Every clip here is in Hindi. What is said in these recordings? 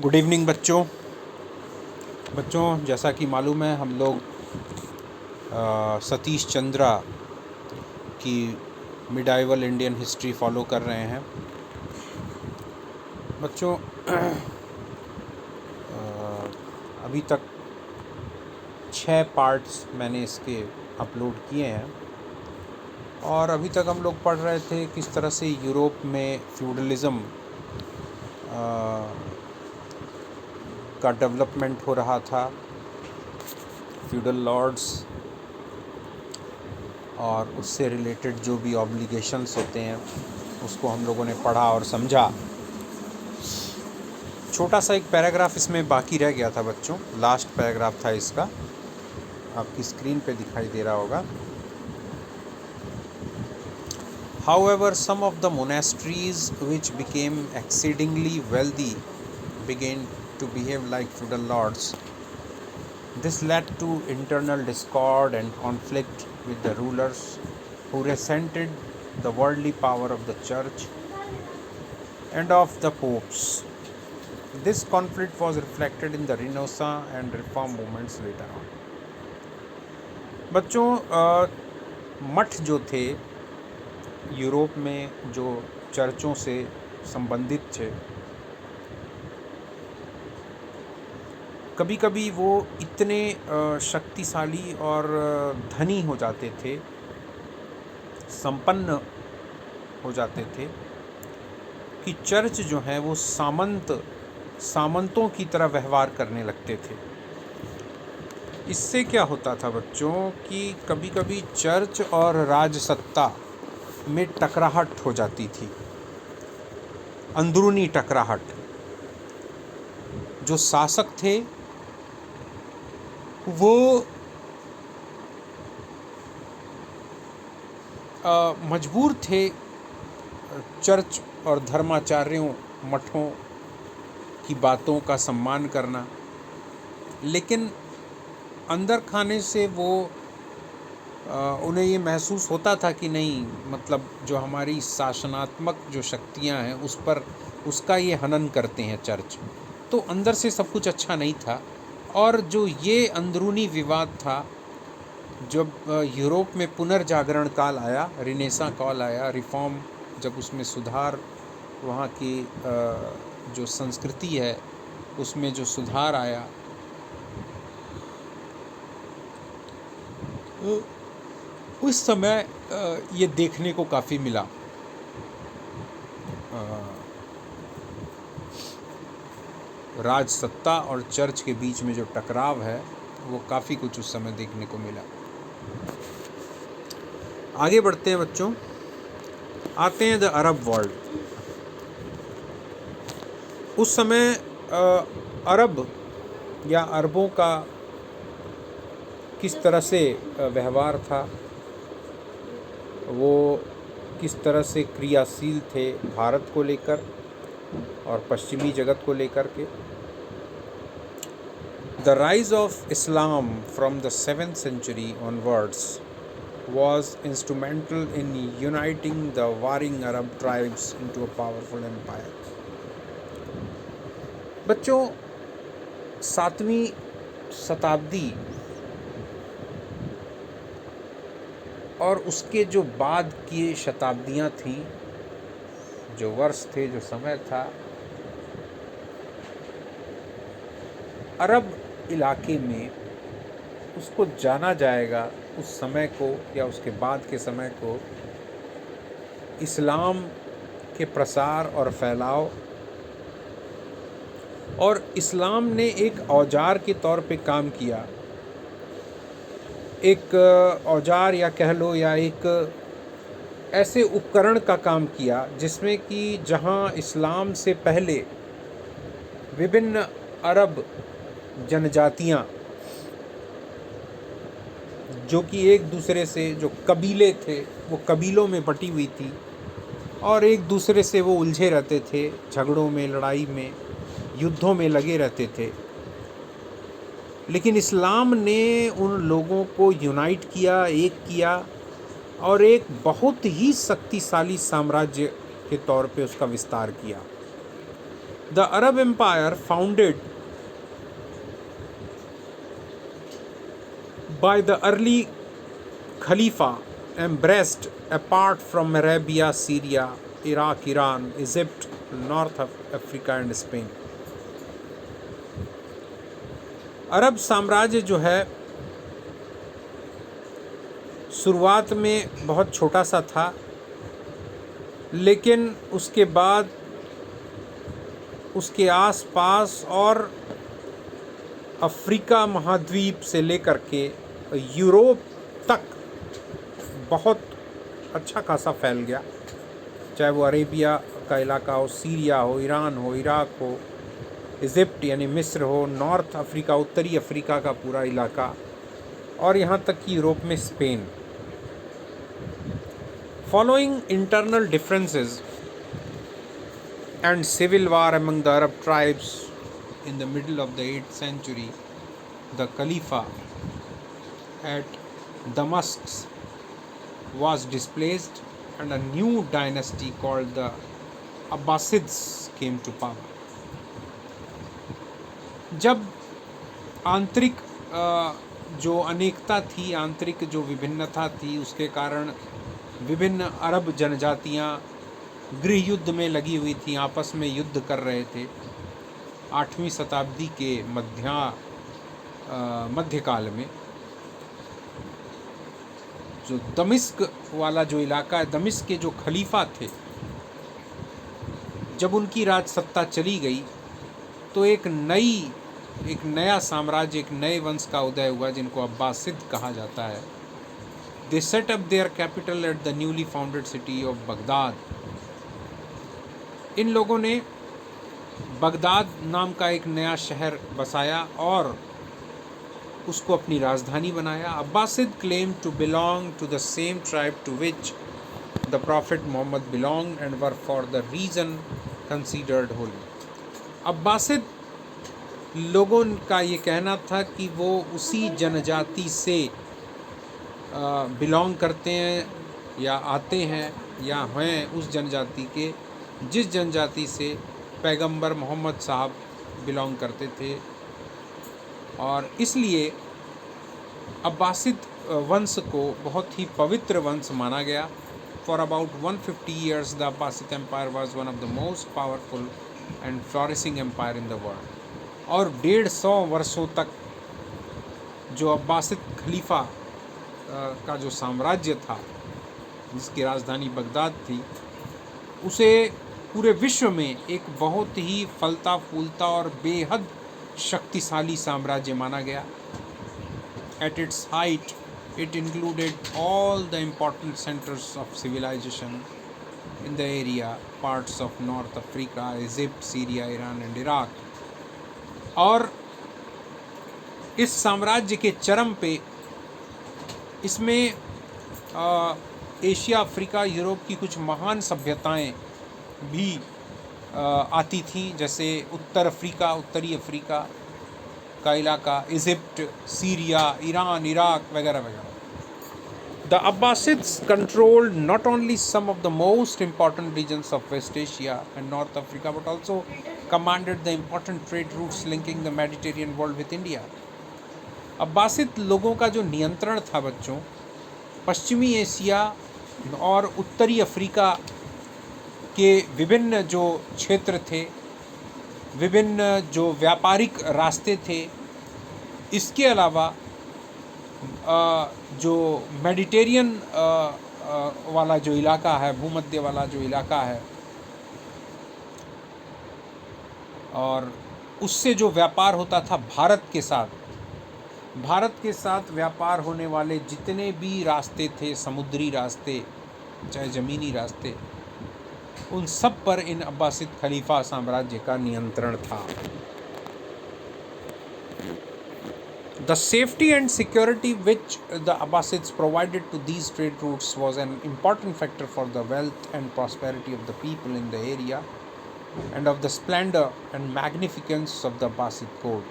गुड इवनिंग बच्चों। जैसा कि मालूम है हम लोग सतीश चंद्रा की मिडाइवल इंडियन हिस्ट्री फॉलो कर रहे हैं। बच्चों अभी तक 6 पार्ट्स मैंने इसके अपलोड किए हैं और अभी तक हम लोग पढ़ रहे थे किस तरह से यूरोप में फ्यूडलिज़म का डेवलपमेंट हो रहा था, फ्यूडल लॉर्ड्स और उससे रिलेटेड जो भी ऑब्लिगेशंस होते हैं उसको हम लोगों ने पढ़ा और समझा। छोटा सा एक पैराग्राफ इसमें बाकी रह गया था बच्चों, लास्ट पैराग्राफ था इसका, आपकी स्क्रीन पे दिखाई दे रहा होगा। However, some of the monasteries which became exceedingly wealthy began to behave like feudal lords. This led to internal discord and conflict with the rulers who resented the worldly power of the church and of the popes. This conflict was reflected in the Renaissance and Reform movements later on. बच्चों, मठ जो थे यूरोप में, जो चर्चों से संबंधित थे, कभी कभी वो इतने शक्तिशाली और धनी हो जाते थे, संपन्न हो जाते थे कि चर्च जो है वो सामंतों की तरह व्यवहार करने लगते थे। इससे क्या होता था बच्चों कि कभी कभी चर्च और राजसत्ता में टकराहट हो जाती थी, अंदरूनी टकराहट। जो शासक थे वो मजबूर थे चर्च और धर्माचार्यों, मठों की बातों का सम्मान करना, लेकिन अंदर खाने से वो उन्हें ये महसूस होता था कि नहीं, मतलब जो हमारी शासनात्मक जो शक्तियां हैं उस पर उसका ये हनन करते हैं चर्च। तो अंदर से सब कुछ अच्छा नहीं था। और जो ये अंदरूनी विवाद था, जब यूरोप में पुनर्जागरण काल आया, रिनेसा काल आया, रिफॉर्म, जब उसमें सुधार, वहाँ की जो संस्कृति है उसमें जो सुधार आया, उस समय ये देखने को काफ़ी मिला। राजसत्ता और चर्च के बीच में जो टकराव है वो काफ़ी कुछ उस समय देखने को मिला। आगे बढ़ते हैं बच्चों, आते हैं द अरब वर्ल्ड। उस समय अरब या अरबों का किस तरह से व्यवहार था, वो किस तरह से क्रियाशील थे भारत को लेकर और पश्चिमी जगत को लेकर के। The rise of Islam from the 7th century onwards was instrumental in uniting the warring Arab tribes into a powerful empire. बच्चों, 7वीं शताब्दी और उसके जो बाद की शताब्दियां थीं, जो वर्ष थे, जो समय था, अरब इलाके में उसको जाना जाएगा, उस समय को या उसके बाद के समय को, इस्लाम के प्रसार और फैलाव। और इस्लाम ने एक औजार के तौर पे काम किया, एक औजार या कह लो, या एक ऐसे उपकरण का काम किया जिसमें कि जहां इस्लाम से पहले विभिन्न अरब जनजातियां, जो कि एक दूसरे से, जो कबीले थे वो कबीलों में बटी हुई थी और एक दूसरे से वो उलझे रहते थे, झगड़ों में, लड़ाई में, युद्धों में लगे रहते थे। लेकिन इस्लाम ने उन लोगों को यूनाइट किया, एक किया और एक बहुत ही शक्तिशाली साम्राज्य के तौर पे उसका विस्तार किया। The Arab Empire, founded by the early Khalifa, embraced, apart from Arabia, Syria, Iraq, Iran, Egypt, North Africa and Spain. अरब साम्राज्य जो है शुरुआत में बहुत छोटा सा था, लेकिन उसके बाद उसके आसपास और अफ्रीका महाद्वीप से लेकर के यूरोप तक बहुत अच्छा खासा फैल गया, चाहे वो अरेबिया का इलाका हो, सीरिया हो, ईरान हो, इराक हो, इजिप्ट यानी मिस्र हो, नॉर्थ अफ्रीका, उत्तरी अफ्रीका का पूरा इलाका, और यहाँ तक कि यूरोप में Spain. Following internal differences and civil war among the Arab tribes in the middle of the 8th century, the Khalifa at Damascus was displaced and a new dynasty called the Abbasids came to power. जब आंतरिक जो अनेकता थी, आंतरिक जो विभिन्नता थी, उसके कारण विभिन्न अरब जनजातियाँ गृह युद्ध में लगी हुई थी, आपस में युद्ध कर रहे थे. 8वीं शताब्दी के मध्यकाल में जो दमिश्क वाला जो इलाका है, दमिश्क के जो खलीफा थे, जब उनकी राज सत्ता चली गई तो एक नया साम्राज्य, एक नए वंश का उदय हुआ जिनको अब्बासिद कहा जाता है. They set up their capital at the newly founded city of Baghdad. इन लोगों ने बगदाद नाम का एक नया शहर बसाया और उसको अपनी राजधानी बनाया. Abbasid claim to belong to the same tribe to which the prophet Muhammad belong and were for the reason considered holy. Abbasid लोगों का ये कहना था कि वो उसी जनजाति से बिलोंग करते हैं या आते हैं या हैं उस जनजाति के जिस जनजाति से पैगंबर मोहम्मद साहब बिलोंग करते थे, और इसलिए अब्बासिद वंश को बहुत ही पवित्र वंश माना गया. For about 150 years the Abbasid empire was one of the most powerful and flourishing empire in the world. और 150 वर्षों तक जो अब्बासिद खलीफा का जो साम्राज्य था, जिसकी राजधानी बगदाद थी, उसे पूरे विश्व में एक बहुत ही फलता फूलता और बेहद शक्तिशाली साम्राज्य माना गया. At its height, it included all the important centers of civilization in the area, parts of North Africa, Egypt, Syria, Iran and Iraq. और इस साम्राज्य के चरम पे इसमें एशिया, अफ्रीका, यूरोप की कुछ महान सभ्यताएं भी आती थी, जैसे उत्तरी अफ्रीका का इलाका, इजिप्ट, सीरिया, ईरान, इराक वगैरह वगैरह. The Abbasids controlled not only some of the most important regions of West Asia and North Africa but also commanded the important trade routes linking the Mediterranean world with India. Abbasid लोगों का जो नियंत्रण था बच्चों, पश्चिमी एशिया और उत्तरी अफ्रीका के विभिन्न जो क्षेत्र थे, विभिन्न जो व्यापारिक रास्ते थे, इसके अलावा जो मेडिटेरियन वाला जो इलाका है, भूमध्य वाला जो इलाका है, और उससे जो व्यापार होता था भारत के साथ व्यापार होने वाले जितने भी रास्ते थे, समुद्री रास्ते चाहे ज़मीनी रास्ते, उन सब पर इन अब्बासिद खलीफा साम्राज्य का नियंत्रण था. The safety and security which the Abbasids provided to these trade routes was an important factor for the wealth and prosperity of the people in the area and of the splendor and magnificence of the Abbasid court.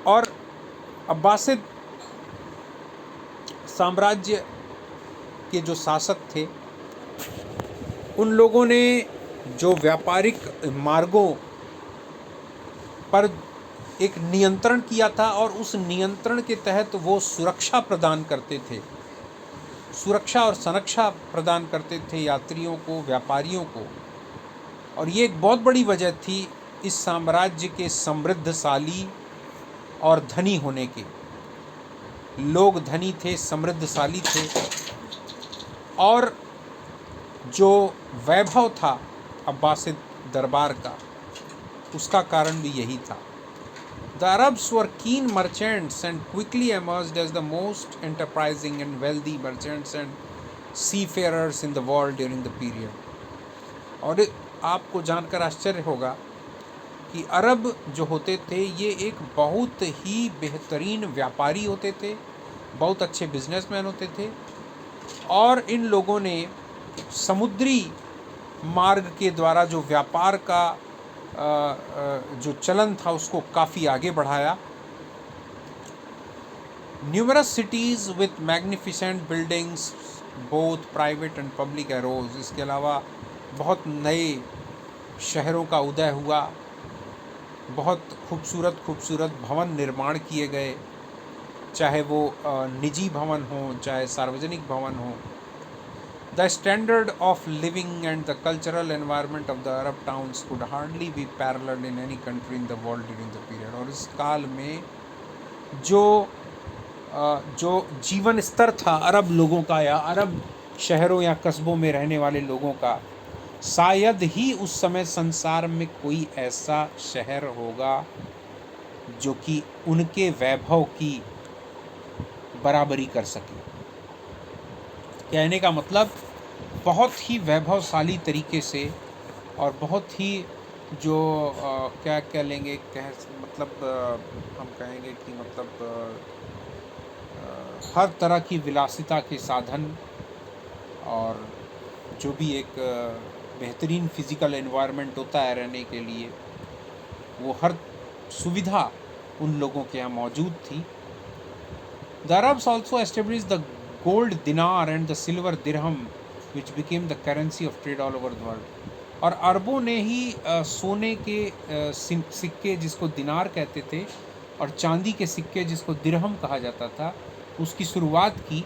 और अब्बासिद साम्राज्य के जो शासक थे, उन लोगों ने जो व्यापारिक मार्गों पर एक नियंत्रण किया था और उस नियंत्रण के तहत वो सुरक्षा प्रदान करते थे, सुरक्षा और संरक्षा प्रदान करते थे यात्रियों को, व्यापारियों को। और ये एक बहुत बड़ी वजह थी इस साम्राज्य के समृद्धशाली और धनी होने के। लोग धनी थे, समृद्धशाली थे, और जो वैभव था अब्बासिद दरबार का, उसका कारण भी यही था। The Arabs were keen merchants and quickly emerged as the most enterprising and wealthy merchants and seafarers in the world during the period. और आपको जानकर आश्चर्य होगा कि अरब जो होते थे ये एक बहुत ही बेहतरीन व्यापारी होते थे, बहुत अच्छे बिजनेसमैन होते थे, और इन लोगों ने समुद्री मार्ग के द्वारा जो व्यापार का जो चलन था उसको काफ़ी आगे बढ़ाया। Numerous cities with magnificent buildings both private and public arrows, इसके अलावा बहुत नए शहरों का उदय हुआ, बहुत खूबसूरत खूबसूरत भवन निर्माण किए गए, चाहे वो निजी भवन हो चाहे सार्वजनिक भवन हो। The standard of living and the cultural environment of the Arab towns could hardly be paralleled in any country in the world during the period. और इस काल में जो जीवन स्तर था अरब लोगों का या अरब शहरों या कस्बों में रहने वाले लोगों का, शायद ही उस समय संसार में कोई ऐसा शहर होगा जो कि उनके वैभव की बराबरी कर सके। कहने का मतलब बहुत ही वैभवशाली तरीके से और बहुत ही जो क्या कह लेंगे हम कहेंगे कि हर तरह की विलासिता के साधन और जो भी एक बेहतरीन फिज़िकल एनवायरनमेंट होता है रहने के लिए, वो हर सुविधा उन लोगों के यहाँ मौजूद थी। The Arabs also established the gold dinar and the silver dirham which became the currency of trade all over the world. और अरबों ने ही सोने के सिक्के जिसको दिनार कहते थे और चांदी के सिक्के जिसको दिरहम कहा जाता था उसकी शुरुआत की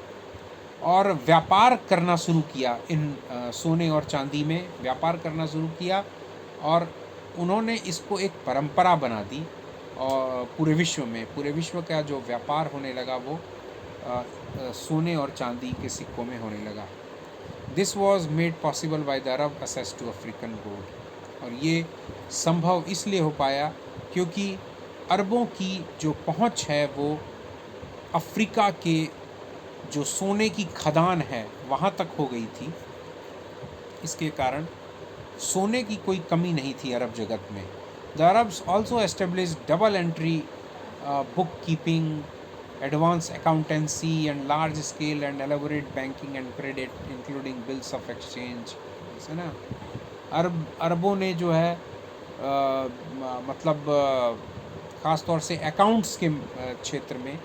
और व्यापार करना शुरू किया। इन सोने और चांदी में व्यापार करना शुरू किया और उन्होंने इसको एक परंपरा बना दी और पूरे विश्व का जो व्यापार होने लगा वो सोने और चांदी के सिक्कों में होने लगा। This was made possible by the Arab access to African gold. और ये संभव इसलिए हो पाया क्योंकि अरबों की जो पहुंच है वो अफ्रीका के जो सोने की खदान है वहाँ तक हो गई थी। इसके कारण सोने की कोई कमी नहीं थी अरब जगत में। The Arabs also established double entry book keeping, advanced accountancy and large scale and elaborate banking and credit including bills of exchange, है ना। अरबों ने जो है ख़ास तौर से अकाउंट्स के क्षेत्र में,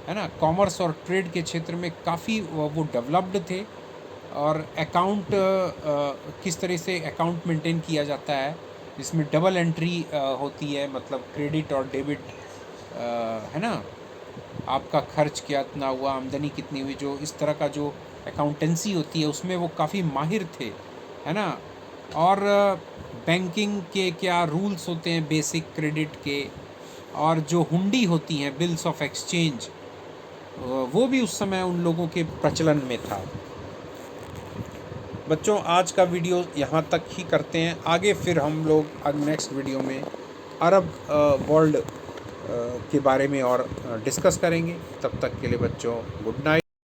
है ना, कॉमर्स और ट्रेड के क्षेत्र में काफ़ी वो डेवलप्ड थे। और अकाउंट किस तरह से अकाउंट मेंटेन किया जाता है जिसमें डबल एंट्री होती है, मतलब क्रेडिट और डेबिट, है ना, आपका खर्च कितना हुआ, आमदनी कितनी हुई, जो इस तरह का जो अकाउंटेंसी होती है उसमें वो काफ़ी माहिर थे, है ना। और बैंकिंग के क्या रूल्स होते हैं बेसिक क्रेडिट के, और जो हुंडी होती हैं बिल्स ऑफ एक्सचेंज, वो भी उस समय उन लोगों के प्रचलन में था। बच्चों आज का वीडियो यहाँ तक ही करते हैं, आगे फिर हम लोग नेक्स्ट वीडियो में अरब वर्ल्ड के बारे में और डिस्कस करेंगे। तब तक के लिए बच्चों गुड नाइट।